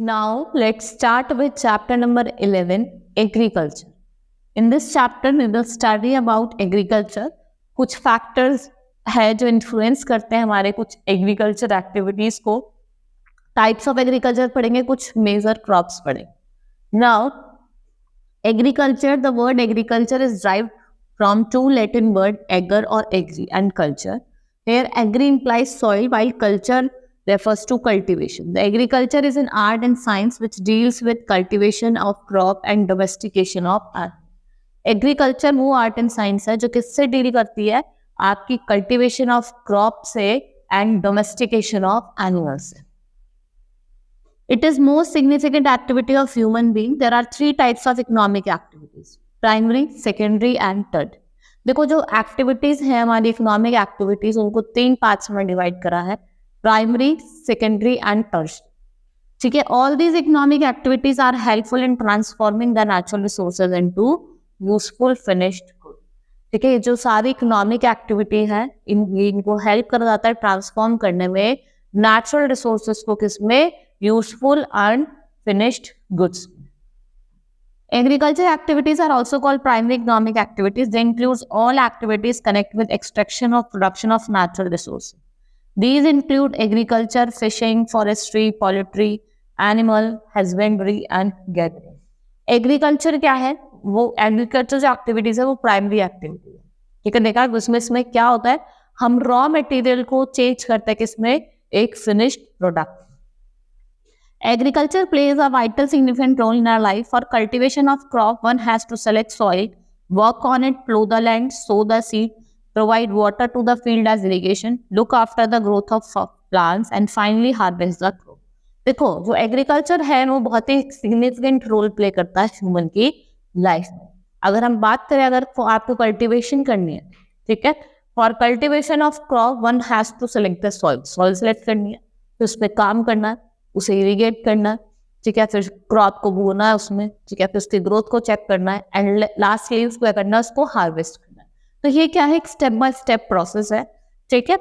Now let's start with chapter number 11, agriculture. In this chapter we will study about agriculture. कुछ factors है जो influence करते हैं हमारे कुछ agriculture activities को. Types of agriculture पढ़ेंगे, कुछ major crops पढ़ेंगे. Now agriculture, the word agriculture is derived from two Latin word ager or agri and culture. Here agri implies soil while culture refers to cultivation. The agriculture is an art and science which deals with cultivation of crop and domestication of animal. Agriculture वो art and science है जो किससे deal करती है, आपकी cultivation of crop से and domestication of animals से. It is most significant activity of human being. There are 3 types of economic activities, primary, secondary and third. देखो जो एक्टिविटीज है हमारी इकोनॉमिक एक्टिविटीज, उनको 3 पार्ट्स में डिवाइड करा है, प्राइमरी, सेकेंडरी एंड टर्शियरी. ठीक है, all these economic activities are helpful in transforming the natural resources into useful finished good. ठीक है, ये जो सारी इकोनॉमिक एक्टिविटी है इनको हेल्प कर जाता है ट्रांसफॉर्म करने में नेचुरल रिसोर्सेज को किसमें, useful and finished goods. Agriculture activities are also called primary economic activities. They include all activities connected with extraction or production of natural resources. These include agriculture, fishing, forestry, poultry, animal husbandry and gathering. Agriculture क्या है, वो agriculture जो activities है वो primary activity है. ठीक है, देखा इसमें क्या होता है, हम रॉ मटेरियल को चेंज करते हैं किसमें, एक finished product. Agriculture plays a vital significant role in our life. For cultivation of crop, one has to select soil, work on it, plough the land, sow the seed, provide water to the field as irrigation, look after the growth of plants and finally harvest the crop. देखो जो agriculture है वो बहुत ही significant role play करता है human की life में. अगर हम बात करें, अगर आपको कल्टीवेशन करनी है, ठीक है, for cultivation of crop one has to select the soil. Soil select करनी है, फिर उस पर काम करना है, उसे इरिगेट करना है, ठीक है, फिर क्रॉप को बोना है उसमें, ठीक है, फिर उसकी ग्रोथ को चेक करना है एंड लास्टली उसको क्या करना है, उसको हार्वेस्ट करना है. तो ये क्या है, एक स्टेप बाय स्टेप प्रोसेस है. ठीक है,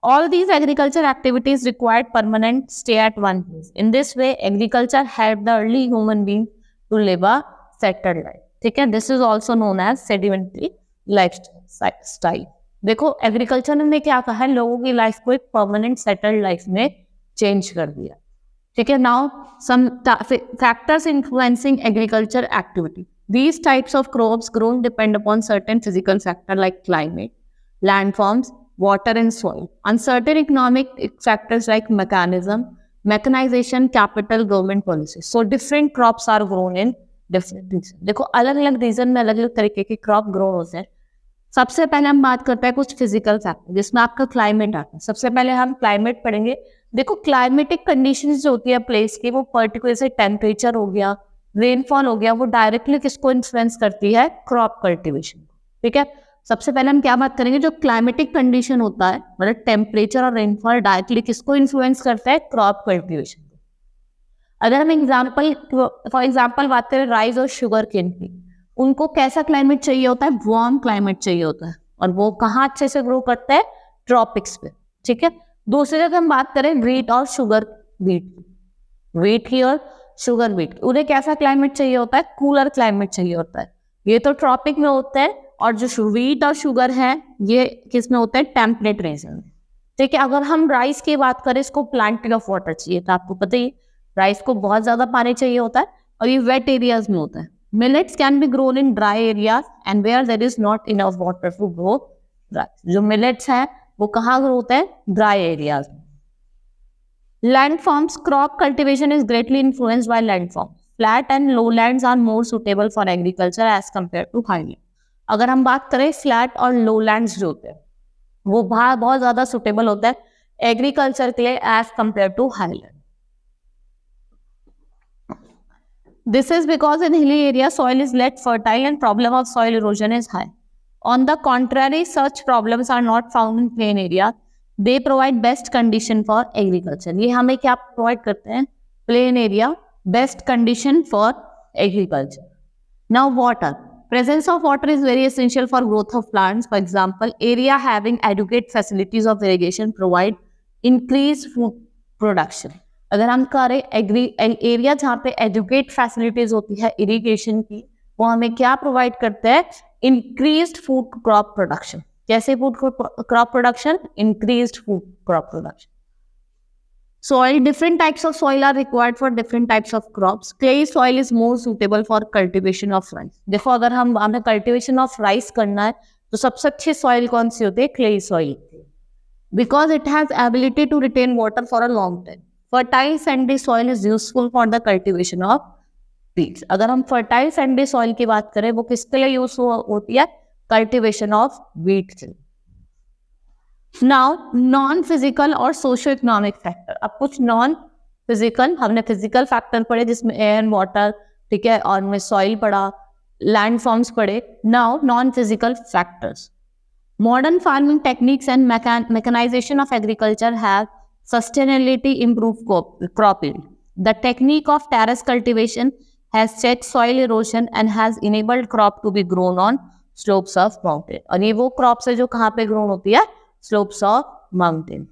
all these agriculture activities required permanent stay at one place. In this way agriculture help the early human being to live a settled life. ठीक है, this is also known as sedimentary lifestyle. देखो agriculture ने क्या कहा है, लोगों की life को एक परमानेंट सेटल्ड लाइफ में चेंज कर दिया. ठीक है, now some factors influencing agriculture activity. These types of crops grown depend upon certain physical factors like climate, landforms, water and soil. Uncertain economic factors like mechanization, capital, government policies. So different crops are grown in different regions. देखो अलग अलग reason में अलग अलग तरीके के crop grow होते हैं. सबसे पहले हम बात करते हैं कुछ फिजिकल फैक्टर जिसमें आपका क्लाइमेट आता है. सबसे पहले हम क्लाइमेट पढ़ेंगे. देखो क्लाइमेटिक कंडीशंस जो होती है प्लेस की, वो पर्टिकुलर से टेम्परेचर हो गया, रेनफॉल हो गया, वो डायरेक्टली किसको इन्फ्लुएंस करती है, क्रॉप कल्टीवेशन. ठीक है, सबसे पहले हम क्या बात करेंगे, जो क्लाइमेटिक कंडीशन होता है मतलब टेम्परेचर और रेनफॉल डायरेक्टली किसको इन्फ्लुएंस करता है, क्रॉप कल्टीवेशन. अगर हम फॉर एग्जाम्पल बात करें राइस और शुगर केन की, उनको कैसा क्लाइमेट चाहिए होता है, वार्म क्लाइमेट चाहिए होता है, और वो कहाँ अच्छे से ग्रो करते हैं, ट्रॉपिक्स पे. ठीक है, दूसरी जगह हम बात करें व्हीट और शुगर व्हीट की और शुगर बीट, उन्हें कैसा क्लाइमेट चाहिए होता है, कूलर क्लाइमेट चाहिए होता है. ये तो ट्रॉपिक में होते हैं, और जो व्हीट और शुगर है ये किस में होता है, टेम्परेट रीजन में. ठीक है, अगर हम राइस की बात करें, इसको प्लांटेड ऑफ वाटर चाहिए था, आपको पता ही राइस को बहुत ज्यादा पानी चाहिए होता है और ये वेट एरियाज में होता है. Millets can be grown in dry areas and where there is not enough water to grow rice. जो मिलेट्स है वो कहाँ ग्रो होते हैं, ड्राई एरियाज में. Landforms, crop cultivation is greatly influenced by landforms. Flat and lowlands are more suitable for agriculture as compared to highland. अगर हम बात करें फ्लैट और lowlands जो होते हैं वो बहुत ज्यादा सुटेबल होता है एग्रीकल्चर के लिए as compare to highland. This is because in hilly area soil is less fertile and problem of soil erosion is high. On the contrary, such problems are not found in plain area. They provide best condition for agriculture. ये हमें क्या provide करते हैं, plain area, best condition for agriculture. Now water. Presence of water is very essential for growth of plants. For example, area having adequate facilities of irrigation provide increased food production. अगर हम करें area जहाँ पे educate facilities होती है irrigation की, वो हमें क्या प्रोवाइड करते हैं? Increased food crop production. कैसे food crop production? Increased food crop production. Soil, different types of soil are required for different types of crops. Clay soil is more suitable for cultivation of rice. देखो अगर हमें cultivation of rice करना है तो सबसे अच्छी soil कौन सी होती है? Clay soil, because it has ability to retain water for a long time. Fertile sandy soil is useful for the cultivation of wheat. अगर हम fertile sandy soil की बात करें, वो किसके लिए यूज होती है? Cultivation of wheat के लिए। नाउ नॉन फिजिकल और सोशो इकोनॉमिक फैक्टर। अब कुछ नॉन फिजिकल, हमने फिजिकल फैक्टर पढ़े जिसमें एयर, वाटर, ठीक है, और में सॉइल पढ़ा, लैंड फॉर्म्स पढ़े। Now non physical factors. Modern farming techniques and mechanisation of agriculture have sustainability improve crop yield. The technique of terrace cultivation has checked soil erosion and has enabled crop to be grown on slopes of mountain. और ये वो crops है जो कहाँ पे grown होती है? Slopes of mountain.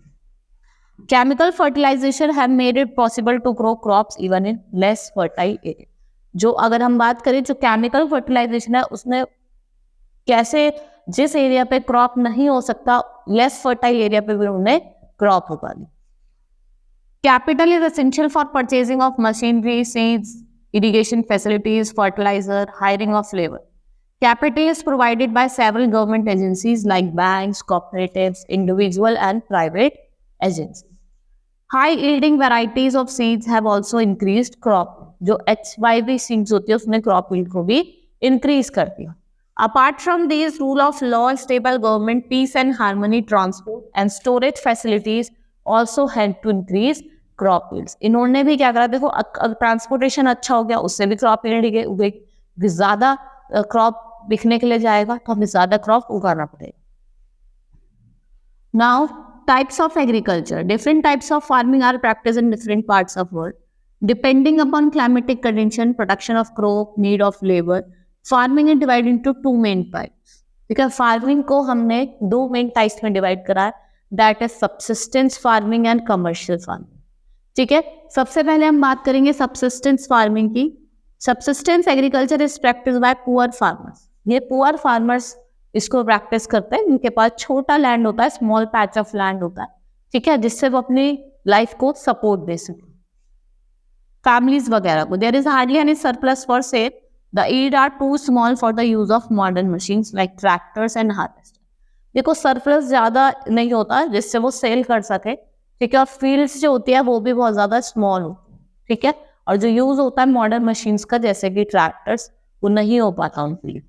Chemical fertilization have made it possible to grow crops even in less fertile area. जो अगर हम बात करें जो केमिकल फर्टिलाइजेशन है उसने कैसे जिस एरिया पे क्रॉप नहीं हो सकता, लेस फर्टाइल एरिया पे भी उन्हें क्रॉप उगा दी। Capital is essential for purchasing of machinery, seeds, irrigation facilities, fertilizer, hiring of labor. Capital is provided by several government agencies like banks, cooperatives, individual and private agencies. High-yielding varieties of seeds have also increased crop. जो HYV seeds होती है उसने crop yield को भी increase कर दिया. Apart from these, rule of law, stable government, peace and harmony, transport and storage facilities also help to increase crop yields. इन्होंने भी क्या करा? देखो ट्रांसपोर्टेशन अच्छा हो गया, उससे भी crop yield उगेगी, ज़्यादा क्रॉप बिकने के लिए जाएगा तो हमें ज्यादा क्रॉप उगाना पड़ेगा। Now types of agriculture. Different types of farming are practice in different parts of world depending upon climatic condition, production of crop, need of labour. Farming is divide into two main types. ठीक है, farming को हमने दो main types में divide करा है, that is subsistence farming and commercial farming. ठीक है, सबसे पहले हम बात करेंगे सबसिस्टेंस फार्मिंग की। Subsistence agriculture is practice by poor farmers. ये पुअर फार्मर्स इसको प्रैक्टिस करते हैं, इनके पास छोटा लैंड होता है, स्मॉल पैच ऑफ लैंड होता है, ठीक है, जिससे वो अपनी लाइफ को सपोर्ट दे सके, फैमिलीज वगैरह को। There is hardly any surplus for sale, the yield are too small for the use of modern machines like tractors and harvester. देखो सरप्लस ज्यादा नहीं होता जिससे वो सेल कर सके, ठीक है, और फील्ड्स जो होती है वो भी बहुत ज्यादा स्मॉल होती है, ठीक है, और जो यूज होता है मॉडर्न मशीन्स का जैसे कि ट्रैक्टर्स, वो नहीं हो पाता उन फील्ड।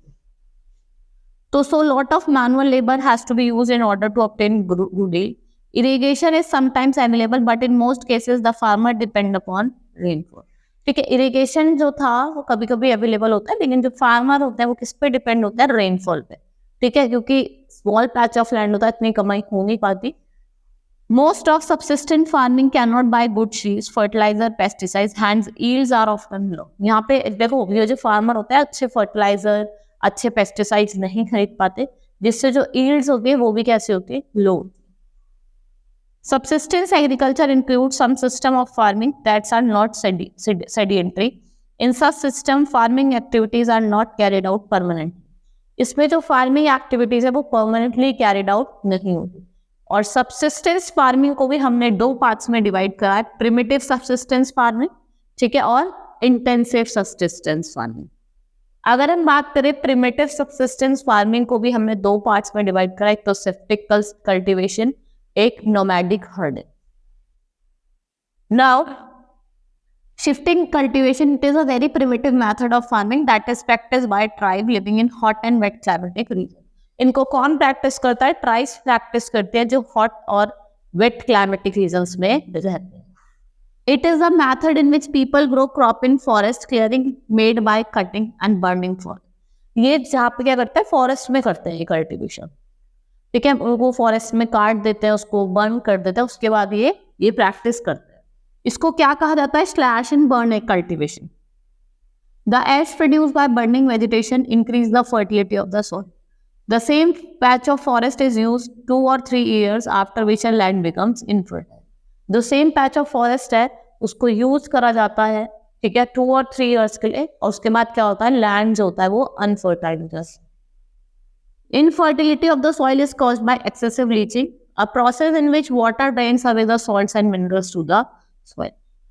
तो so lot of manual labor has to be used in order to obtain good yield. Irrigation is sometimes available, but in most cases the farmer depend upon rainfall. ठीक है, इरिगेशन जो था वो कभी कभी अवेलेबल होता है, लेकिन जो फार्मर होता है वो किस पे डिपेंड होता है? रेनफॉल पे, ठीक है, क्योंकि स्मॉल पैच ऑफ लैंड होता है, इतनी कमाई हो नहीं पाती। Most of subsistence farming cannot buy good seeds, fertilizer, pesticides, hence yields are often low. यहाँ पे देखो ये जो फार्मर होता है अच्छे फर्टिलाइजर, अच्छे पेस्टिसाइड्स नहीं खरीद पाते, जिससे जो यील्ड्स होती है वो भी कैसे होती है? लो। Subsistence agriculture includes some system of farming that are not sedentary. In such system, farming activities are not carried out permanently. इसमें जो फार्मिंग एक्टिविटीज है वो परमानेंटली कैरिड आउट नहीं होती। और सबसिस्टेंस फार्मिंग को भी हमने दो पार्ट्स में डिवाइड करा है, प्रिमिटिव सबसिस्टेंस फार्मिंग, ठीक है, और इंटेंसिव सबसिस्टेंस फार्मिंग। अगर हम बात करें प्रिमिटिव सबसिस्टेंस फार्मिंग को भी हमने दो पार्ट्स में डिवाइड करा, एक तो सिफ्टिक कल्टीवेशन, एक nomadic herding. Now shifting cultivation, it is a very primitive method of farming that is practiced by tribe living in hot and wet climatic region. इनको कौन प्रैक्टिस करता है? ट्राइब्स प्रैक्टिस करते हैं जो हॉट और वेट क्लाइमेटिक रीजन्स में रहते हैं। It is a method in which people grow crop in forest clearing made by cutting and burning forest. ये जहाँ पे क्या करते हैं? फॉरेस्ट में करते हैं ये कल्टीवेशन, ठीक है, वो फॉरेस्ट में काट देते हैं, उसको बर्न कर देते हैं, उसके बाद ये प्रैक्टिस करते हैं। इसको क्या कहा जाता है? स्लैश एंड बर्न एक cultivation. The ash produced by burning vegetation increase the fertility of the soil. The same patch of forest is used 2 or 3 years after which a land becomes infertile. जो same patch of forest है उसको use करा जाता है, ठीक है, 2 और 3 years के लिए, और उसके बाद क्या होता है, लैंड जो होता है वो अनफर्टाइल हो जाता है। Infertility of the soil is caused by excessive leaching, a process in which water drains away the salts and minerals to the soil.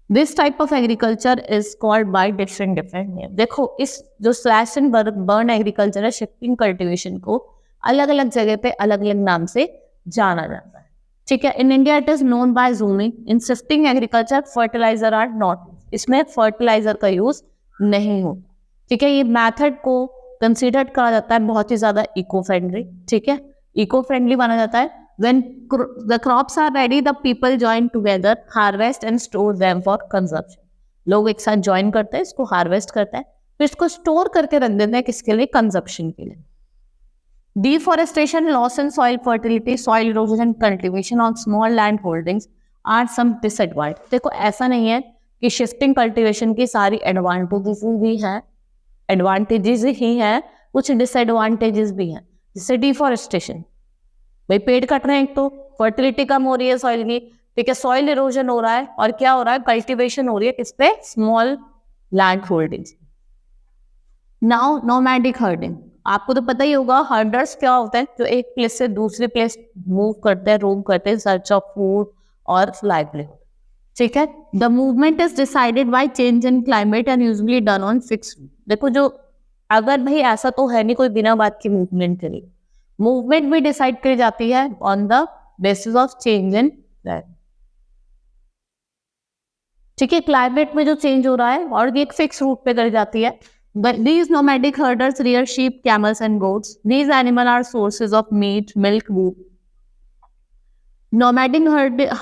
This type of agriculture is called by different names. देखो इस जो slash and burn agriculture है, shifting cultivation को अलग अलग जगह पे अलग अलग नाम से जाना जाता है, ठीक है। In India it is known by jhuming. In shifting agriculture fertiliser are not, इसमें फर्टिलाइजर का यूज नहीं होता, ठीक है। ये मैथड को कंसिडर करा जाता है बहुत ही ज्यादा इको फ्रेंडली, ठीक है, इको फ्रेंडली माना जाता है। When the crops are ready the people join together, harvest and store them for consumption. लोग एक साथ ज्वाइन करते हैं, इसको हार्वेस्ट करते हैं, फिर इसको स्टोर करके रख देते हैं, किसके लिए, कंजप्शन के लिए। Deforestation, loss in soil fertility, soil erosion and cultivation on small land holdings are some disadvantage. देखो ऐसा नहीं है कि शिफ्टिंग कल्टीवेशन की सारी एडवांटेजेस भी हैं, एडवांटेजेस ही हैं, कुछ डिसएडवांटेजेस भी हैं। जैसे डिफॉरेस्टेशन, भाई पेड़ कट रहे हैं, एक तो फर्टिलिटी कम हो रही है सॉइल की, ठीक है, सॉइल इरोजन हो रहा है, और क्या हो रहा है, कल्टीवेशन हो रही है किस पे, small land holdings. Now nomadic herding, आपको तो पता ही होगा, हर्डर्स क्या होता है, जो एक प्लेस से दूसरे प्लेस मूव करते हैं, रोम करते हैं, सर्च ऑफ फूड और लाइवलीहुड, ठीक है। The movement is decided by change in climate and usually done on fixed. देखो जो अगर भाई ऐसा तो है नहीं कोई बिना बात की मूवमेंट करेगी, मूवमेंट भी डिसाइड करी जाती है on the basis of change in climate, ठीक है। क्लाइमेट में जो चेंज हो रहा है और एक फिक्स रूट पे करी जाती है। These nomadic herders rear sheep, camels and goats. These animals are sources of meat, milk, wool. Nomadic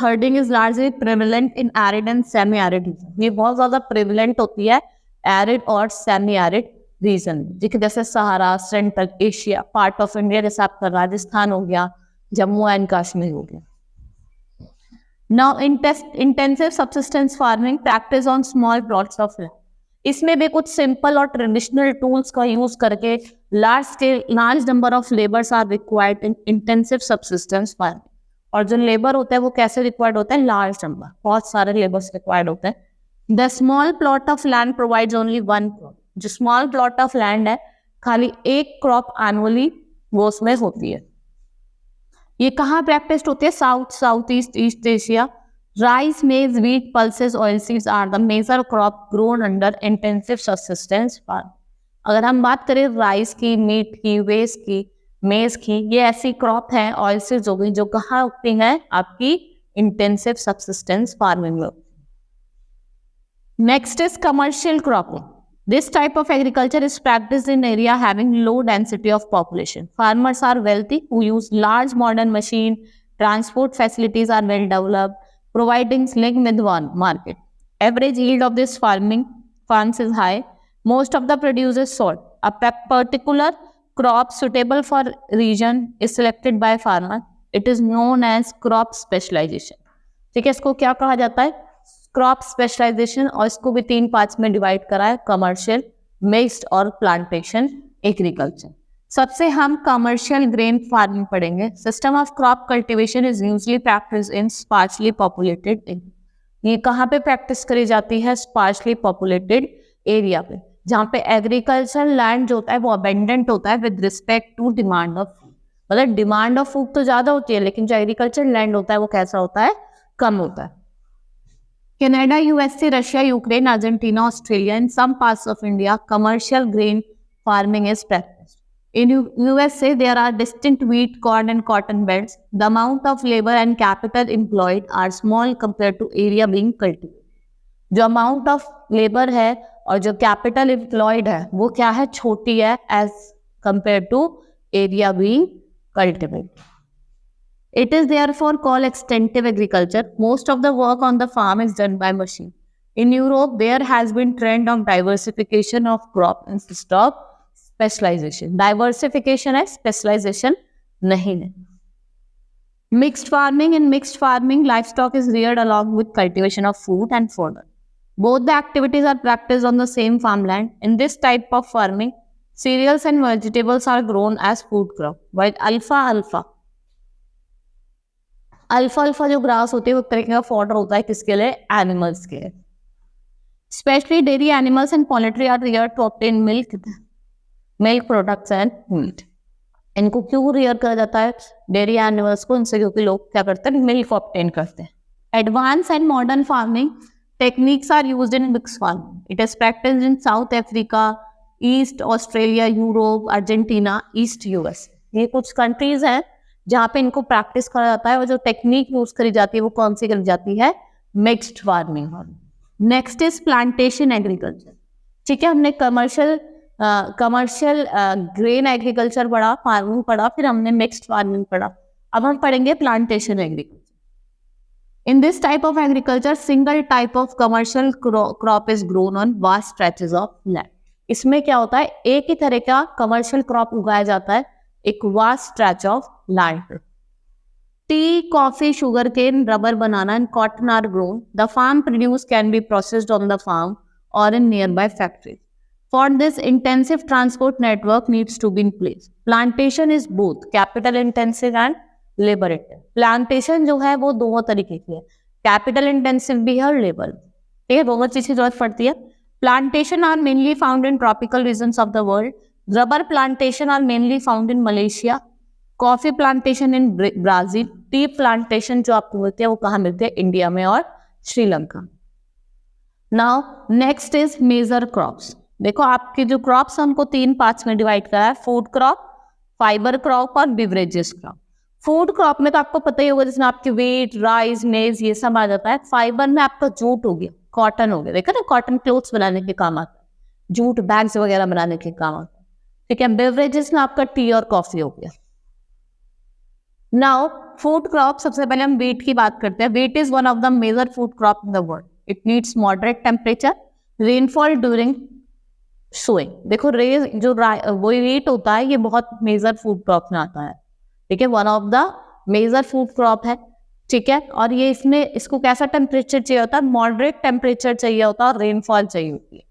herding is largely prevalent in arid and semi-arid region. ये बहुत ज़्यादा prevalent होती है arid और semi-arid region, जैसे Sahara, central Asia, part of India, जैसे आपका राजस्थान हो गया, जम्मू एंड कश्मीर हो गया। Now intensive subsistence farming practice on small plots of land. इसमें भी कुछ सिंपल और ट्रेडिशनल टूल्स का यूज करके large number of labours are required in intensive subsistence farming. और जो लेबर होता है वो कैसे रिक्वायर्ड होता है, लार्ज नंबर, बहुत सारे लेबर्स रिक्वायर्ड होते हैं। The small plot of land provides only one crop. जो स्मॉल प्लॉट ऑफ लैंड है, खाली एक क्रॉप एनुअली वो उसमें होती है। ये कहाँ प्रैक्टिस होती है, south east Asia. Rice, maize, wheat, pulses, oilseeds are the major crop grown under intensive subsistence farm. अगर हम बात करें राइस की, मीट की, वेस्ट की, मेज की, ये ऐसी क्रॉप है, ऑयलसीड्स हो गई, जो कहाँ उगती हैं, आपकी इंटेंसिव सब्सिस्टेंस फार्मिंग में। Next is commercial cropping. This type of agriculture is practiced in area having low density of population. Farmers are wealthy who use large modern machine, transport facilities are well developed, providing link with one market. Average yield of this farms is high. Most of the produce is sold. A particular crop suitable for region is selected by farmer. It is known as crop specialization. ठीक है, इसको क्या कहा जाता है, crop specialisation, और इसको भी 3 पार्ट्स में डिवाइड करा है, कमर्शियल, मिक्स्ड और प्लांटेशन एग्रीकल्चर। सबसे हम कमर्शियल ग्रेन फार्मिंग पढ़ेंगे। System of crop cultivation is usually practice in sparsely populated area. ये कहाँ पे प्रैक्टिस करी जाती है, स्पार्सली पॉपुलेटेड एरिया पे, जहाँ पे एग्रीकल्चर लैंड जो होता है वो अबेंडेंट होता है with respect to demand of food. मतलब डिमांड ऑफ फूड तो ज्यादा होती है, लेकिन जो एग्रीकल्चर लैंड होता है वो कैसा होता है, कम होता है। Canada, USA, Russia, Ukraine, Argentina, Australia, and some parts of India, commercial grain farming is practiced. In USA, there are distinct wheat, corn, and cotton belts. The amount of labor and capital employed are small compared to area being cultivated. जो amount of labor है और जो capital employed है, वो क्या है, छोटी है as compared to area being cultivated. It is therefore called extensive agriculture. Most of the work on the farm is done by machine. In Europe, there has been trend of diversification of crop instead of specialization. Diversification है, specialization नहीं है. Mixed farming. In mixed farming, livestock is reared along with cultivation of food and fodder. Both the activities are practiced on the same farmland. In this type of farming, cereals and vegetables are grown as food crop, while alfalfa alpha alpha जो grass होते हैं वो एक तरीके का fodder होता है किसके लिए? एनिमल्स के। Specially dairy animals and poultry are rear to obtain milk products and meat. इनको क्यों रियर करा जाता है डेयरी एनिमल्स को? इनसे क्योंकि लोग क्या करते हैं? मिल्क ऑब्टेन करते हैं। Advance and modern farming techniques are used in mix farming. It is practised in South Africa, East Australia, Europe, Argentina, East US. ये कुछ कंट्रीज हैं जहाँ पे इनको प्रैक्टिस करा जाता है। और जो टेक्निक यूज करी जाती है वो कौन सी करी जाती है? Mixed farming. Next is plantation agriculture. ठीक है, हमने कमर्शियल ग्रेन एग्रीकल्चर पढ़ा, फार्मिंग पढ़ा, फिर हमने मिक्स्ड फार्मिंग पढ़ा। अब हम पढ़ेंगे plantation agriculture. In this type of agriculture, single type of commercial crop is grown on vast stretches of land. इसमें क्या होता है? एक ही तरह का कमर्शियल क्रॉप उगाया जाता है एक वास्ट स्ट्रेच ऑफ लैंड पर। Tea, coffee, sugar cane, rubber, banana and cotton are grown. The farm produce can be processed on the farm और in nearby factories. For this, intensive transport network needs to be in place. Plantation is both capital intensive and labour intensive. Plantation जो है वो दोनों तरीके की है, capital intensive भी है और लेबर। ठीक है, दोनों चीज की जरूरत पड़ती है। Plantation are mainly found in tropical regions of the world. Rubber plantation are mainly found in Malaysia. Coffee plantation in Brazil. Tea plantation जो आपको मिलते हैं वो कहाँ मिलते हैं? इंडिया में और Sri Lanka. Now next is major crops. देखो आपके जो क्रॉप्स हमको 3 पार्ट्स में डिवाइड करा है, फूड क्रॉप, फाइबर क्रॉप और बिवरेजेस क्रॉप। फूड क्रॉप में तो आपको पता ही होगा जिसमें आपके व्हीट, राइस, मेज ये सब आ जाता है। फाइबर में आपका जूट हो गया, कॉटन हो गया। देखा ना, कॉटन क्लोथ्स बनाने के काम आता है, जूट बैग्स वगैरह बनाने के काम आता है। ठीक है, बेवरेजेस में आपका टी और कॉफी हो गया। नाउ फूड क्रॉप, सबसे पहले हम व्हीट की बात करते हैं। Wheat is one of the major food crop in the world. It needs moderate temperature, rainfall during sowing. देखो जो वो व्हीट होता है ये बहुत मेजर फूड क्रॉप में आता है। ठीक है, one of the major food crop है। ठीक है, और ये इसको कैसा टेम्परेचर चाहिए होता है? मॉडरेट टेम्परेचर चाहिए होता है और रेनफॉल चाहिए होती है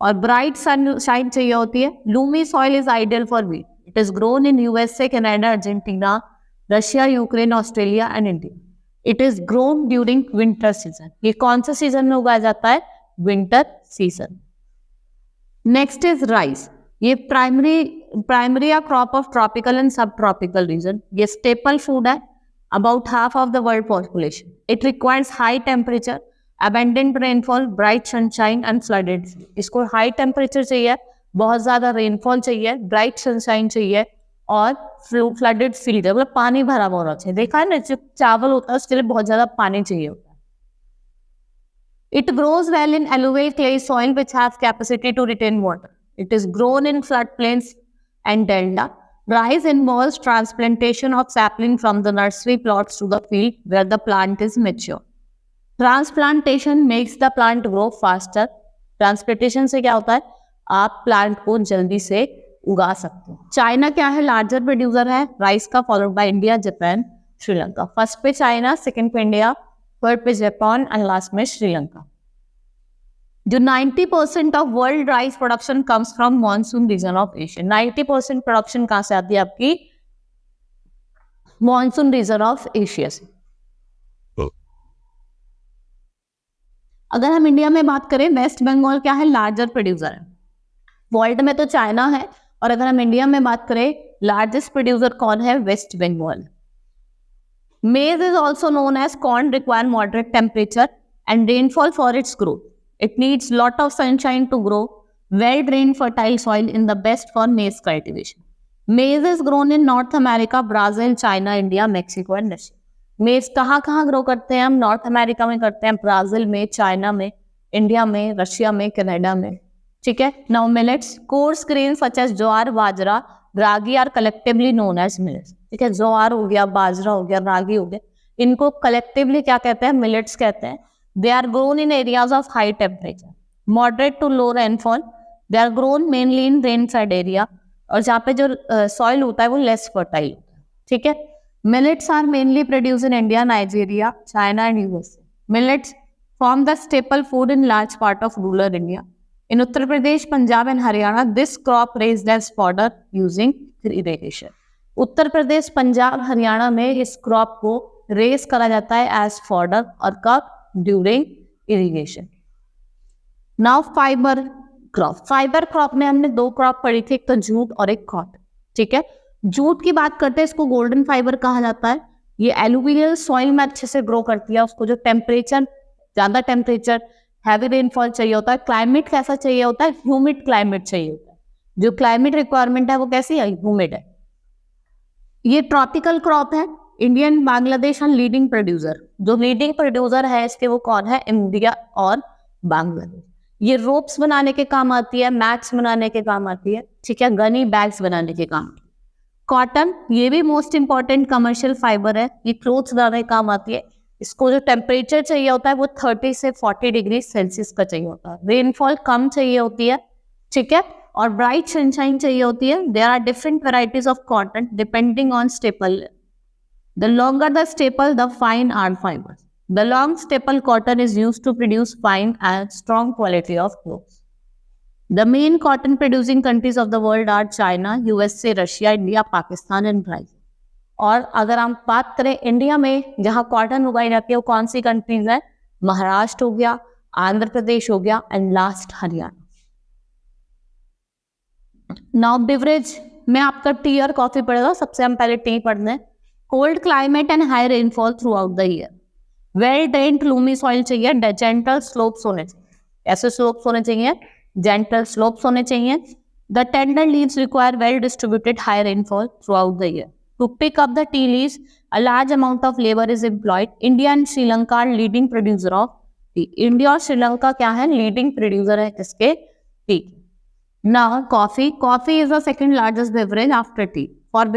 और ब्राइट सनशाइन चाहिए होती है। Loamy soil is ideal for wheat. It is grown in USA, Canada, Argentina, Russia, Ukraine, Australia and India. It is grown during winter season. ये कौन से सीजन में उगाया जाता है? Winter season. Next is rice. ये primary crop of tropical and subtropical region. ये staple food है about half of the world population. It requires high temperature, abundant rainfall, bright sunshine and flooded. इसको high temperature चाहिए, बहुत ज्यादा rainfall चाहिए, bright sunshine चाहिए और flooded field, मतलब पानी भरा हुआ होना चाहिए। देखा है ना, जो चावल होता है उसके लिए बहुत ज्यादा पानी चाहिए होता है। It grows well in alluvial clay soil which has capacity to retain water. It is grown in floodplains and delta. Rice involves transplantation of sapling from the nursery plots to the field where the plant is mature. Transplantation makes the plant grow faster. Transplantation से क्या होता है? आप plant को जल्दी से उगा सकते हो। चाइना क्या है? लार्जर प्रोड्यूसर है राइस का, followed by India, Japan, Sri Lanka. First पे चाइना, सेकंड पे इंडिया, थर्ड पे जापान एंड लास्ट में श्रीलंका। जो 90% of world rice production comes from monsoon region of Asia. 90% production कहां से आती है आपकी? मॉनसून रीजन ऑफ एशिया से। अगर हम इंडिया में बात करें, वेस्ट बंगाल क्या है? लार्जर प्रोड्यूसर है। वर्ल्ड में तो चाइना है, और अगर हम इंडिया में बात करें लार्जेस्ट प्रोड्यूसर कौन है? West Bengal. Maize is also known as corn, require moderate temperature and rainfall for its growth. It needs lot of sunshine to grow. Well-drained fertile soil in the best for maize cultivation. Maize is grown in North America, Brazil, China, India, Mexico and Russia. Maize कहाँ grow करते हैं हम? North America में करते हैं, Brazil में, China में, India में, रशिया में, कनाडा में। ठीक है, now millets, coarse grains such as jowar, bajra, ragi are collectively known as millets. ठीक है, ज्वार हो गया, बाजरा हो गया, रागी हो गया, इनको कलेक्टिवली क्या कहते हैं? मिलेट्स कहते हैं। They are grown in areas of high temperature, moderate to low rainfall. They are grown mainly in rain side area, और जहाँ पे जो सॉइल होता है वो लेस फर्टाइल होता है। ठीक है, millets are mainly produce in India, Nigeria, China and USA. Millets form the staple food in large part of rural India. In Uttar Pradesh, Punjab and Haryana, this crop raised as fodder using irrigation. Uttar Pradesh, Punjab, Haryana में इस crop को race करा जाता है as fodder और कब during irrigation. Now fibre crop. Fibre crop में हमने दो क्रॉप पढ़ी थी, एक तो जूट और एक कॉटन। ठीक है, जूट की बात करते हैं, इसको गोल्डन फाइबर कहा जाता है। ये एलुवियल सॉइल में अच्छे से ग्रो करती है। उसको जो टेम्परेचर, ज्यादा टेम्परेचर, हैवी रेनफॉल चाहिए होता है। क्लाइमेट कैसा चाहिए होता है? ह्यूमिड क्लाइमेट चाहिए होता है। जो क्लाइमेट रिक्वायरमेंट है वो कैसी है? ह्यूमिड है। ये ट्रॉपिकल क्रॉप है। Indian, Bangladesh and leading producer. जो लीडिंग प्रोड्यूसर है इसके वो कौन है? इंडिया और बांग्लादेश। ये रोप्स बनाने के काम आती है, मैट्स बनाने के काम आती है। ठीक है, गनी बैग्स बनाने के काम। कॉटन, ये भी मोस्ट इंपॉर्टेंट कमर्शियल फाइबर है। ये क्लोथ्स बनाने के काम आती है। इसको जो टेम्परेचर चाहिए होता है वो 30 से 40 डिग्री सेल्सियस का चाहिए होता है। रेनफॉल कम चाहिए होती है। ठीक है, और ब्राइट सनशाइन चाहिए होती है। There are different varieties of cotton depending on staple. The longer the staple, the fine are fibres. The long staple cotton is used to produce fine and strong quality of clothes. The main cotton producing countries of the world are China, USA, Russia, India, Pakistan and Brazil. और अगर हम बात करें India में जहाँ cotton उगाई जाती है वो कौन सी कंट्रीज है? महाराष्ट्र हो गया, आंध्र प्रदेश हो गया and last Haryana. Now beverage में आपका टी और कॉफी पड़ेगा। सबसे हम पहले टी पढ़ते हैं। Cold climate and high rainfall throughout the year. Well drained Lumi soil चाहिए। जेंटल स्लोप्स होने चाहिए। ऐसे स्लोप्स होने चाहिए, जेंटल स्लोप्स होने चाहिए। The tender leaves require well distributed high rainfall throughout the year. To pick up the tea leaves a large amount of labour is employed. India and Sri Lanka are leading producer of tea. India और श्रीलंका क्या है? Leading producer है किसके? Tea. Now coffee. Coffee is the second largest beverage after tea. For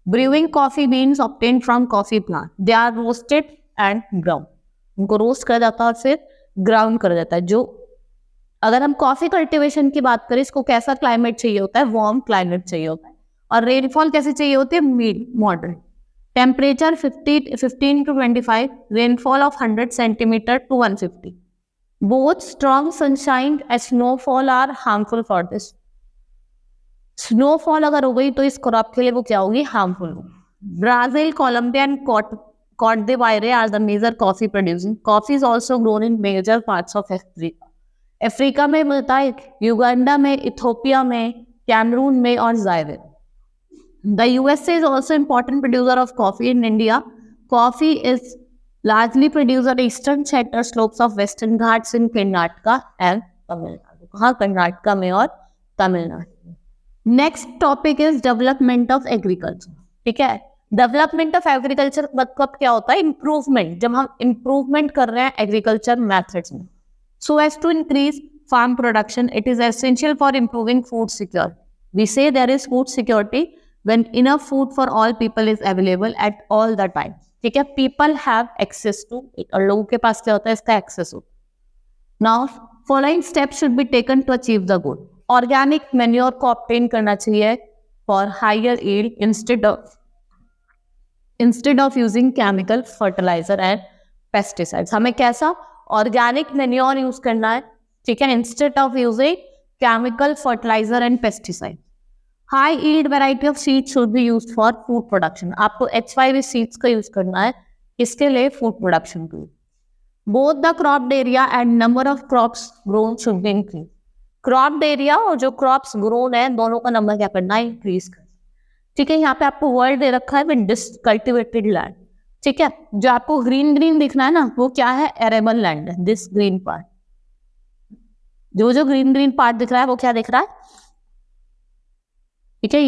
brewing coffee beans obtained from coffee plant. They are roasted and ground. उनको roast करा जाता है और फिर ग्राउंड करा जाता है। जो अगर हम कॉफी कल्टीवेशन की बात करें, इसको कैसा क्लाइमेट चाहिए होता है? वार्म क्लाइमेट चाहिए होता है। और रेनफॉल कैसे चाहिए होती है? Mid, moderate. Temperature 15 to 25, rainfall of 100 centimetre to 150। Both strong sunshine and snowfall are harmful for this. Snowfall अगर हो गई तो इस क्रॉप के लिए वो क्या होगी? हार्मफुल होगी। Brazil, Colombia and Cote d'Ivoire are the major coffee producing. Coffee is also grown in major parts of Africa. Africa में मिलता है, युगांडा में, इथोपिया में, कैमरून में और जायरे। The USA is also important producer of coffee in India. Coffee is largely produced on eastern central slopes of Western Ghats in Karnataka and Tamil Nadu. कहाँ? कर्नाटका में और Tamil Nadu. Next topic is development of agriculture. ठीक है, development of agriculture मतलब क्या होता है? Improvement. जब हम इंप्रूवमेंट कर रहे हैं एग्रीकल्चर मेथड्स में, so as to increase farm production, it is essential for improving food security. We say there is food security when enough food for all people is available at all the time. ठीक है, people have access to it, और लोगों के पास क्या होता है? इसका access होता है। Now following steps should be taken to achieve the goal. Organic manure को ऑब्टेन करना चाहिए for higher yield instead of using chemical fertiliser and pesticides. हमें कैसा? ऑर्गेनिक मैन्योर यूज करना है। ठीक है, instead of using chemical fertiliser and pesticide. High yield variety of seeds should be used for food production. आपको H5 seeds का use करना है इसके लिए फूड प्रोडक्शन के लिए। Both the cropped area and number of crops grown should be increase. Cropped area और जो क्रॉप्स ग्रोन है दोनों का नंबर क्या करना है? इंक्रीज करना। ठीक है, यहाँ पे आपको वर्ड दे रखा है विद डिसकल्टिवेटेड लैंड। ठीक है, जो आपको ग्रीन ग्रीन दिखना है ना, वो क्या है? एरेबल लैंड है। दिस ग्रीन पार्ट, जो ग्रीन ग्रीन पार्ट दिख रहा है वो क्या दिख रहा है? ठीक है,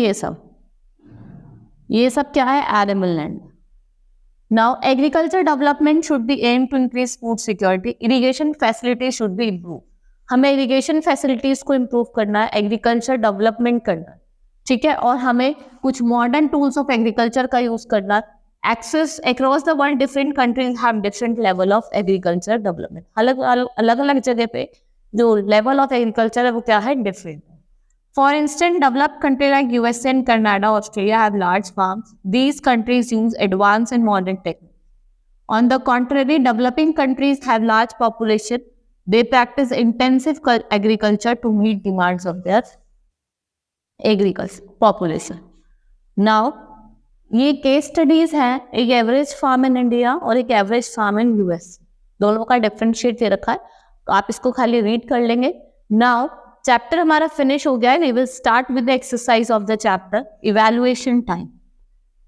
ये सब क्या है? Arable land. Now agriculture development should be aim to increase food security. Irrigation facility should be improve. हमें इरिगेशन फैसिलिटीज को इम्प्रूव करना है, एग्रीकल्चर डेवलपमेंट करना है। ठीक है, और हमें कुछ मॉडर्न टूल्स ऑफ एग्रीकल्चर का यूज करना है। Access across the world different countries have different level of agriculture development. अलग अलग जगह पे जो लेवल ऑफ एग्रीकल्चर है वो क्या है? Different. For instance, developed country like USA and Canada, Australia have large farms. These countries use advance and modern technique. On the contrary, developing countries have large population. They practice intensive agriculture to meet demands of their agriculture population. Now, ये case studies हैं, एक average farm in India और एक average farm in US, दोनों का differentiate दे रखा है, तो आप इसको खाली रीड कर लेंगे। नाउ चैप्टर हमारा फिनिश हो गया है। We will start with the exercise of the chapter, evaluation time.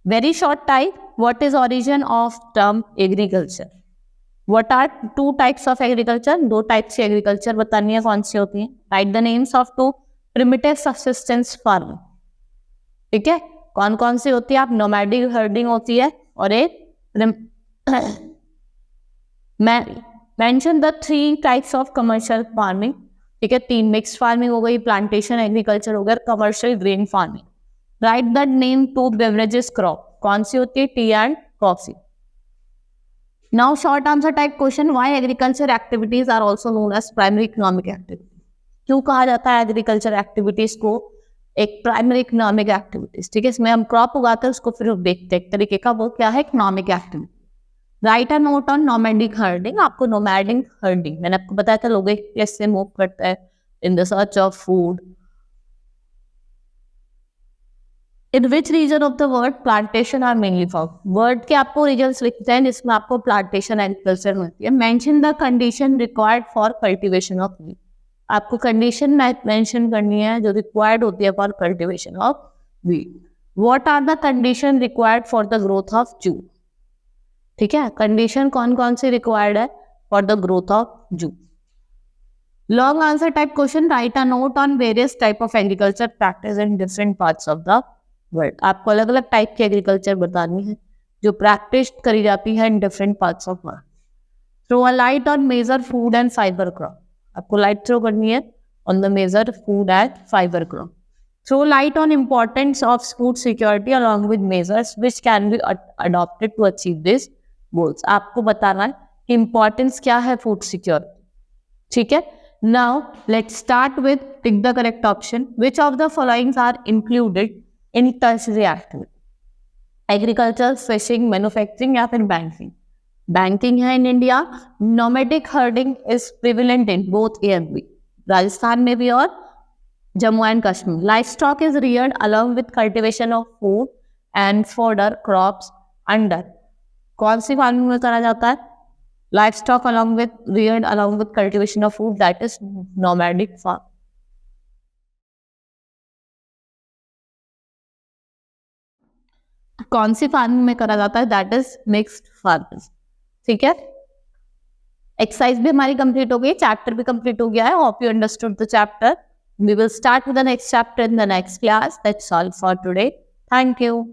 Very short type, what is origin of term agriculture, what are two types of agriculture, दो टाइप्स की agriculture बतानी है, कौन सी होती है। Write the names of two primitive subsistence farming, ठीक है, कौन कौन सी होती है। आप नोमैडिक हर्डिंग होती है और एक mention the 3 types of commercial farming, ठीक है, 3 मिक्स्ड फार्मिंग हो गई, प्लांटेशन एग्रीकल्चर हो गया, commercial grain farming. Write the name 2 beverages crop, कौन सी होती है, tea and coffee. Now short answer type question, why agriculture activities are also known as primary economic activity, क्यों कहा जाता है एग्रीकल्चर एक्टिविटीज को एक प्राइमरी इकोनॉमिक एक्टिविटीज, ठीक है, इसमें हम क्रॉप उगाते हैं उसको फिर देखते हैं एक तरीके का, वो क्या है, economic activity. Right a note on nomadic herding, आपको नोमैडिक हर्डिंग मैंने आपको बताया था, लोग एक प्लेस से मूव करते हैं in the search of food. In which region of the world plantation are mainly found, world के आपको रीजन्स लिखते हैं जिसमें आपको प्लांटेशन एग्रीकल्चर मिलती है। Mention the condition required for cultivation of wheat, आपको कंडीशन मेंशन करनी है जो रिक्वायर्ड होती है for cultivation of wheat. What are the condition required for the growth of jute, ठीक है, कंडीशन कौन कौन सी रिक्वायर्ड है for the growth of jute. Long answer type question, write a note on various type of agriculture practice in different parts of the world, आपको अलग अलग type की एग्रीकल्चर बतानी है जो प्रैक्टिस करी जाती है in different parts of world. Throw a light on major food and fibre crop, आपको लाइट थ्रो करनी है on the major food and fibre crop. Throw light on importance of food security along with measures which can be adopted to achieve this goals, आपको बताना है कि importance क्या है food security, ठीक है। Now let's start with tick the correct option, which of the following are included in tertiary activity, agriculture, fishing, manufacturing या फिर बैंकिंग। बैंकिंग है in India, nomadic herding is prevalent in both A and B, Rajasthan में भी और Jammu and Kashmir. Life stock is reared along with cultivation of food and fodder crops under, कौन सी farming में करा जाता है, life stock along with reared along with cultivation of food, that is nomadic farm. कौन सी फार्मिंग में करा जाता है, दैट इज मिक्स्ड फार्मिंग, ठीक है। एक्सरसाइज भी हमारी कंप्लीट हो गई, चैप्टर भी कंप्लीट हो गया है। Hope you understood the chapter. We will start with the next chapter in the next class. That's all for today, thank you.